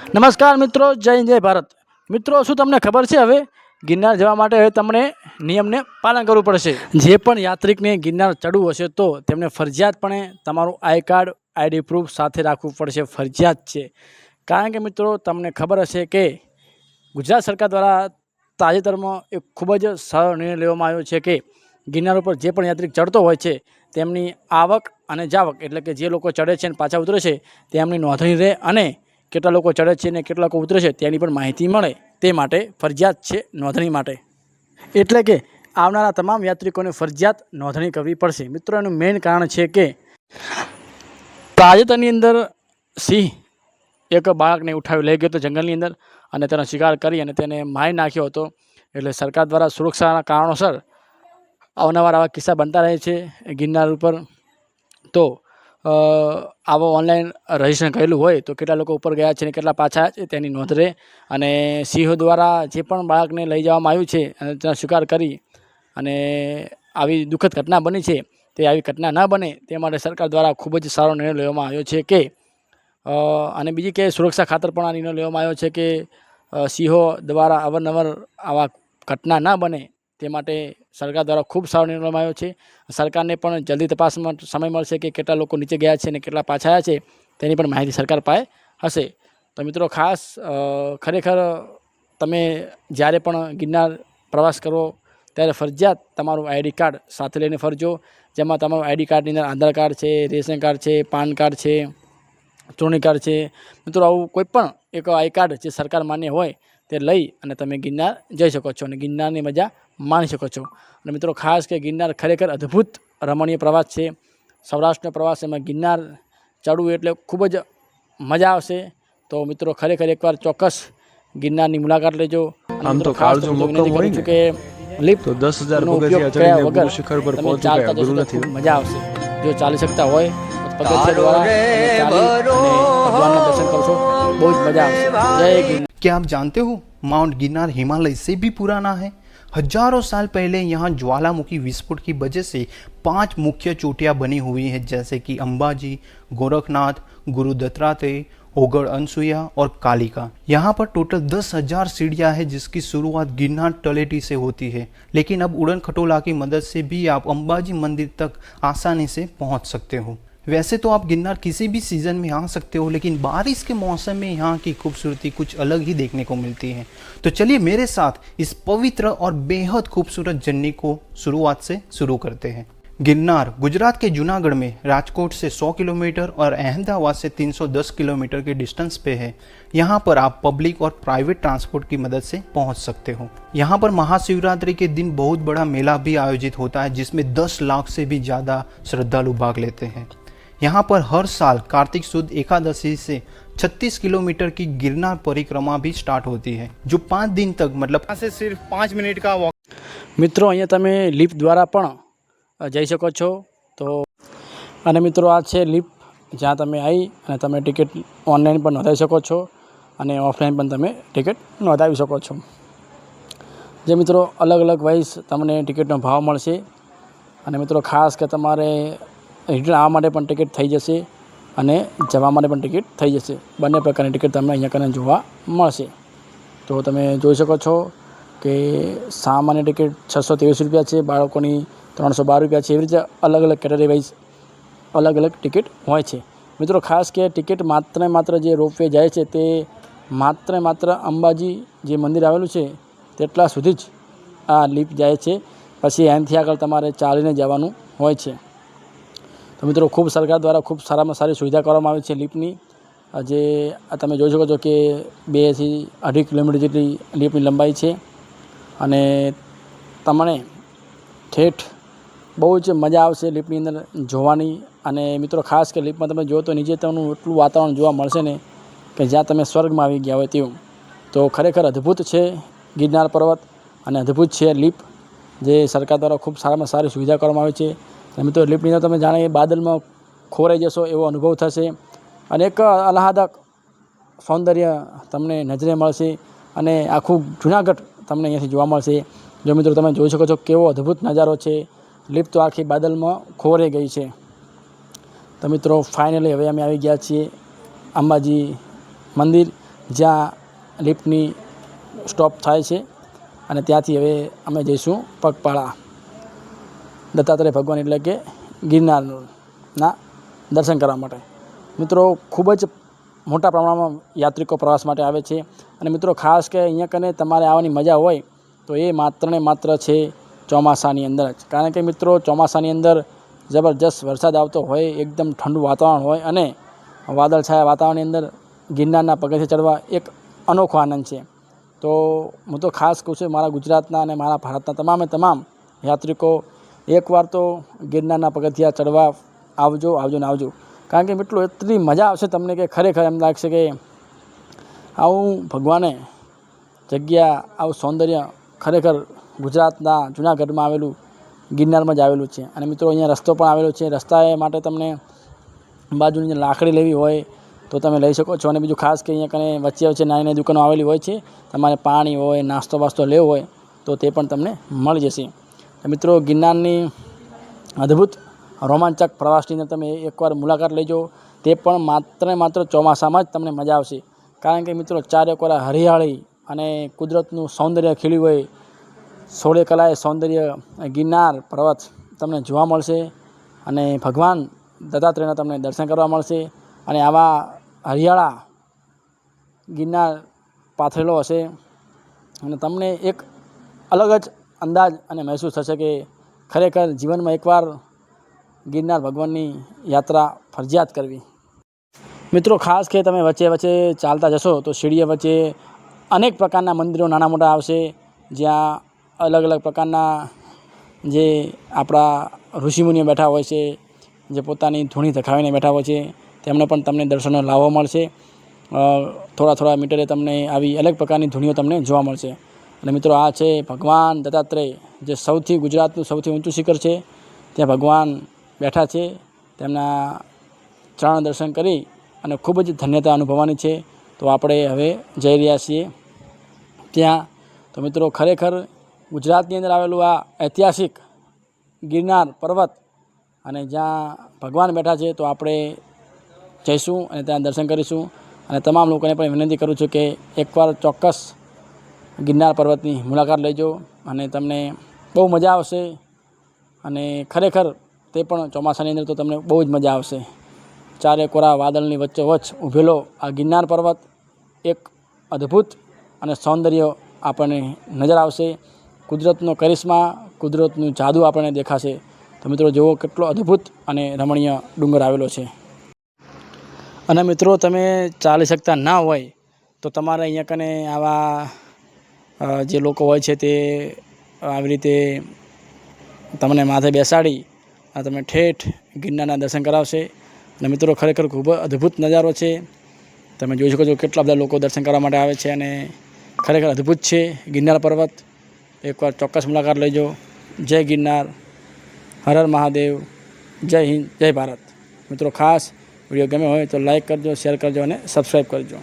નમસ્કાર મિત્રો, જય હિન્દ જય ભારત। મિત્રો, શું તમને ખબર છે હવે ગિરનાર જવા માટે હવે તમને નિયમને પાલન કરવું પડશે। જે પણ યાત્રિકને ગિરનાર ચડવું હશે તો તેમને ફરજિયાતપણે તમારું આઈ કાર્ડ આઈડી પ્રૂફ સાથે રાખવું પડશે, ફરજિયાત છે। કારણ કે મિત્રો તમને ખબર હશે કે ગુજરાત સરકાર દ્વારા તાજેતરમાં એક ખૂબ જ સારો નિર્ણય લેવામાં આવ્યો છે કે ગિરનાર ઉપર જે પણ યાત્રિક ચડતો હોય છે તેમની આવક અને જાવક એટલે કે જે લોકો ચડે છે અને પાછા ઉતરે છે તેમની નોંધણી રહે અને કેટલા લોકો ચડે છે ને કેટલા લોકો ઉતરે છે તેની પણ માહિતી મળે તે માટે ફરજિયાત છે નોંધણી માટે। એટલે કે આવનારા તમામ યાત્રિકોને ફરજિયાત નોંધણી કરવી પડશે। મિત્રો, એનું મેઇન કારણ છે કે તાજેતરની અંદર સિંહ એક બાળકને ઉઠાવી લઈ ગયો હતો જંગલની અંદર અને તેનો શિકાર કરી અને તેને મારી નાખ્યો હતો। એટલે સરકાર દ્વારા સુરક્ષાના કારણોસર અવારનવાર આવા કિસ્સા બનતા રહે છે ગિરનાર ઉપર। તો આવો ઓનલાઈન રજીસ્ટ્રેશન કરેલું હોય તો કેટલા લોકો ઉપર ગયા છે અને કેટલા પાછા આવ્યા છે તેની નોંધ રહે। અને સિંહો દ્વારા જે પણ બાળકને લઈ જવામાં આવ્યું છે અને તેનો શિકાર કરી અને આવી દુઃખદ ઘટના બની છે તે આવી ઘટના ન બને તે માટે સરકાર દ્વારા ખૂબ જ સારો નિર્ણય લેવામાં આવ્યો છે કે અને બીજી કે સુરક્ષા ખાતર પણ આ નિર્ણય લેવામાં આવ્યો છે કે સિંહો દ્વારા અવારનવાર આવા ઘટના ન બને તે માટે સરકાર દ્વારા ખૂબ સારો નિર્ણય લેવામાં આવ્યો છે। સરકારને પણ જલ્દી તપાસમાં સમય મળશે કે કેટલા લોકો નીચે ગયા છે અને કેટલા પાછા આવ્યા છે તેની પણ માહિતી સરકાર પાસે હશે। તો મિત્રો, ખાસ ખરેખર તમે જ્યારે પણ ગિરનાર પ્રવાસ કરો ત્યારે ફરજિયાત તમારું આઈડી કાર્ડ સાથે લઈને ફરજો। જેમાં તમારું આઈડી કાર્ડની અંદર આધાર કાર્ડ છે, રેશન કાર્ડ છે, પાન કાર્ડ છે, ચૂંટણી કાર્ડ છે। મિત્રો, આવું કોઈ પણ એક આઈ કાર્ડ જે સરકાર માન્ય હોય તે લઈ અને તમે ગિરનાર જઈ શકો છો અને ગિરનારની મજા માણી શકો છો। અને મિત્રો, ખાસ કે ગિરનાર ખરેખર અદ્ભુત રમણીય પ્રવાસ છે। સૌરાષ્ટ્રનો પ્રવાસ એમાં ગિરનાર ચડવું એટલે ખૂબ જ મજા આવશે। તો મિત્રો, ખરેખર એકવાર ચોક્કસ ગિરનારની મુલાકાત લેજો। આમ તો કાળજો મક્કમ હોય ને કે લિફ્ટ તો 10,000 નો ઉપયોગ પગથિયા કર્યા ચડીને વગર ગુરુ શિખર પર તમે પહોંચવું ચાલતા કઈ જશો અઘરું તો નથી। ખૂબ મજા આવશે। જો ચાલી શકતા હોય તો પગથિયા દ્વારા તમે ચાલી અને ભગવાનના દર્શન કરશો, બહુ જ મજા આવશે। જય ગિરનાર। क्या आप जानते हो माउंट गिरनार हिमालय से भी पुराना है। हजारों साल पहले यहाँ ज्वालामुखी विस्फोट की वजह से 5 मुख्य चोटियाँ बनी हुई हैं, जैसे कि अंबाजी, गोरखनाथ, गुरु दत्तात्रेय, ओगढ़ अनसुया और कालिका। यहाँ पर टोटल 10,000 सीढ़ियाँ हैं, जिसकी शुरुआत गिरनार तलेटी से होती है। लेकिन अब उड़न खटोला की मदद से भी आप अंबाजी मंदिर तक आसानी से पहुँच सकते हो। वैसे तो आप गिरनार किसी भी सीज़न में आ सकते हो, लेकिन बारिश के मौसम में यहाँ की खूबसूरती कुछ अलग ही देखने को मिलती है। तो चलिए मेरे साथ इस पवित्र और बेहद खूबसूरत जर्नी को शुरुआत से शुरू करते हैं। गिरनार गुजरात के जूनागढ़ में राजकोट से 100 किलोमीटर और अहमदाबाद से 310 किलोमीटर के डिस्टेंस पे है। यहाँ पर आप पब्लिक और प्राइवेट ट्रांसपोर्ट की मदद से पहुँच सकते हो। यहाँ पर महाशिवरात्रि के दिन बहुत बड़ा मेला भी आयोजित होता है, जिसमें 10 लाख से भी ज़्यादा श्रद्धालु भाग लेते हैं। यहाँ पर हर साल कार्तिक सुद एकादशी से 36 किलोमीटर की गिरनार परिक्रमा भी स्टार्ट होती है, जो 5 दिन तक मतलब यहाँ से सिर्फ 5 मिनट का वॉक। મિત્રો, અહીંયા તમે લિફ્ટ દ્વારા પણ જઈ શકો છો। તો અને મિત્રો, આ છે લિફ્ટ જ્યાં તમે આવી અને તમે ટિકિટ ઓનલાઈન પણ નોંધાવી શકો છો અને ઓફલાઈન પણ તમે ટિકિટ નોંધાવી શકો છો। જે મિત્રો અલગ અલગ વાઇઝ તમને ટિકિટનો ભાવ મળશે અને મિત્રો ખાસ કે તમારે રિટર્ન આવવા માટે પણ ટિકિટ થઈ જશે અને જવા માટે પણ ટિકિટ થઈ જશે। બંને પ્રકારની ટિકિટ તમને અહીંયા કને જોવા મળશે। તો તમે જોઈ શકો છો કે સામાન્ય ટિકિટ 623 રૂપિયા છે, બાળકોની 312 રૂપિયા છે। એવી રીતે અલગ અલગ કેટેગરી વાઇઝ અલગ અલગ ટિકિટ હોય છે। મિત્રો, ખાસ કે ટિકિટ માત્ર ને માત્ર જે રોપવે જાય છે તે માત્ર ને માત્ર અંબાજી જે મંદિર આવેલું છે તેટલા સુધી જ આ લિફ્ટ જાય છે, પછી એનાથી આગળ તમારે ચાલીને જવાનું હોય છે। તો મિત્રો, ખૂબ સરકાર દ્વારા ખૂબ સારામાં સારી સુવિધા કરવામાં આવી છે લિફ્ટની। જે તમે જોઈ શકો છો કે 2 થી 2.5 કિલોમીટર જેટલી લિફ્ટની લંબાઈ છે અને તમને ઠેઠ બહુ જ મજા આવશે લિફ્ટની અંદર જોવાની। અને મિત્રો, ખાસ કે લિફ્ટમાં તમે જો તો નીચે તમને એટલું વાતાવરણ જોવા મળશે ને કે જ્યાં તમે સ્વર્ગમાં આવી ગયા હોય તેવું। તો ખરેખર અદ્ભુત છે ગિરનાર પર્વત અને અદ્ભુત છે લિફ્ટ, જે સરકાર દ્વારા ખૂબ સારામાં સારી સુવિધા કરવામાં આવી છે। અને મિત્રો, લિફ્ટની અંદર તમે જાણે બાદલમાં ખોરાઈ જશો એવો અનુભવ થશે અને એક આહલાદક સૌંદર્ય તમને નજરે મળશે અને આખું જૂનાગઢ તમને અહીંયાથી જોવા મળશે। જો મિત્રો તમે જોઈ શકો છો કેવો અદ્ભુત નજારો છે। લિફ્ટ તો આખી બાદલમાં ખોરાઈ ગઈ છે। તો મિત્રો, ફાઇનલી હવે અમે આવી ગયા છીએ અંબાજી મંદિર, જ્યાં લિફ્ટની સ્ટોપ થાય છે અને ત્યાંથી હવે અમે જઈશું પગપાળા દત્તાત્રેય ભગવાન એટલે કે ગિરનારના દર્શન કરવા માટે. મિત્રો ખૂબ જ મોટા પ્રમાણમાં યાત્રિકો પ્રવાસ માટે આવે છે અને મિત્રો ખાસ કે અહીંયા કને તમારે આવવાની મજા હોય તો એ માત્ર ને માત્ર છે ચોમાસાની અંદર જ. કારણ કે મિત્રો ચોમાસાની અંદર જબરજસ્ત વરસાદ આવતો હોય, એકદમ ઠંડુ વાતાવરણ હોય અને વાદળછાયા વાતાવરણની અંદર ગિરનારના પગથિયે ચડવા એક અનોખો આનંદ છે. તો હું તો ખાસ કહું છું મારા ગુજરાતના અને મારા ભારતના તમામ યાત્રિકો એકવાર તો ગિરનારના પગથિયા ચડવા આવજો ને આવજો. કારણ કે મિત્રો એટલી મજા આવશે તમને કે ખરેખર એમ લાગશે કે આવું ભગવાને જગ્યા, આવું સૌંદર્ય ખરેખર ગુજરાતના જૂનાગઢમાં આવેલું ગિરનારમાં જ આવેલું છે. અને મિત્રો અહીંયા રસ્તો પણ આવેલો છે. રસ્તા માટે તમને બાજુની લાકડી લેવી હોય તો તમે લઈ શકો છો. અને બીજું ખાસ કે અહીંયા કને વચ્ચે નાની દુકાનો આવેલી હોય છે. તમારે પાણી હોય, નાસ્તો બાસ્તો લેવો હોય તો તે પણ તમને મળી જશે. મિત્રો ગિરનારની અદ્ભુત રોમાંચક પ્રવાસની અંદર તમે એકવાર મુલાકાત લેજો. તે પણ માત્ર ને માત્ર ચોમાસામાં જ તમને મજા આવશે. કારણ કે મિત્રો ચારે કોર હરિયાળી અને કુદરતનું સૌંદર્ય ખીલ્યું હોય, સોળે કલાએ સૌંદર્ય ગિરનાર પર્વત તમને જોવા મળશે અને ભગવાન દત્તાત્રેયના તમને દર્શન કરવા મળશે. અને આવા હરિયાળા ગિરનાર પાથરેલો હશે અને તમને એક અલગ જ અંદાજ અને મહેસૂસ થશે કે ખરેખર જીવનમાં એકવાર ગિરનાર ભગવાનની યાત્રા ફરજિયાત કરવી. મિત્રો ખાસ કે તમે વચ્ચે ચાલતા જશો તો સીડીએ વચ્ચે અનેક પ્રકારના મંદિરો નાના મોટા આવશે, જ્યાં અલગ પ્રકારના જે આપણા ઋષિમુનિઓ બેઠા હોય છે, જે પોતાની ધૂણી ધખાવીને બેઠા હોય છે, તેમને પણ તમને દર્શનનો લાવો મળશે. થોડા મીટરે તમને આવી અલગ પ્રકારની ધૂણીઓ તમને જોવા મળશે. અને મિત્રો આ છે ભગવાન દત્તાત્રેય, જે ગુજરાતનું સૌથી ઊંચું શિખર છે. ત્યાં ભગવાન બેઠા છે. તેમના ચરણ દર્શન કરી અને ખૂબ જ ધન્યતા અનુભવવાની છે. તો આપણે હવે જઈ રહ્યા છીએ ત્યાં. તો મિત્રો ખરેખર ગુજરાતની અંદર આવેલું આ ઐતિહાસિક ગિરનાર પર્વત અને જ્યાં ભગવાન બેઠા છે તો આપણે જઈશું અને ત્યાં દર્શન કરીશું. અને તમામ લોકોને પણ વિનંતી કરું છું કે એકવાર ચોક્કસ ગિરનાર પર્વતની મુલાકાત લેજો અને તમને બહુ મજા આવશે. અને ખરેખર તે પણ ચોમાસાની અંદર તો તમને બહુ જ મજા આવશે. ચારે કોરા વાદળની વચ્ચોવચ્ચ ઊભેલો આ ગિરનાર પર્વત એક અદ્ભુત અને સૌંદર્ય આપણને નજર આવશે. કુદરતનો કરિશ્મા, કુદરતનું જાદુ આપણને દેખાશે. તો મિત્રો જુઓ કેટલો અદ્ભુત અને રમણીય ડુંગર આવેલો છે. અને મિત્રો તમે ચાલી શકતા ના હોય તો તમારે અહીંયા કને આવા જે લોકો હોય છે તે આવી રીતે તમને માથે બેસાડી અને તમે ઠેઠ ગિરનારના દર્શન કરાવશે. અને મિત્રો ખરેખર ખૂબ અદ્ભુત નજારો છે. તમે જોઈ શકો છો કેટલા બધા લોકો દર્શન કરવા માટે આવે છે અને ખરેખર અદ્ભુત છે ગિરનાર પર્વત. એકવાર ચોક્કસ મુલાકાત લેજો. જય ગિરનાર, હર હર મહાદેવ, જય હિન્દ, જય ભારત. મિત્રો ખાસ વિડીયો ગમે હોય તો લાઈક કરજો, શેર કરજો અને સબસ્ક્રાઈબ કરજો.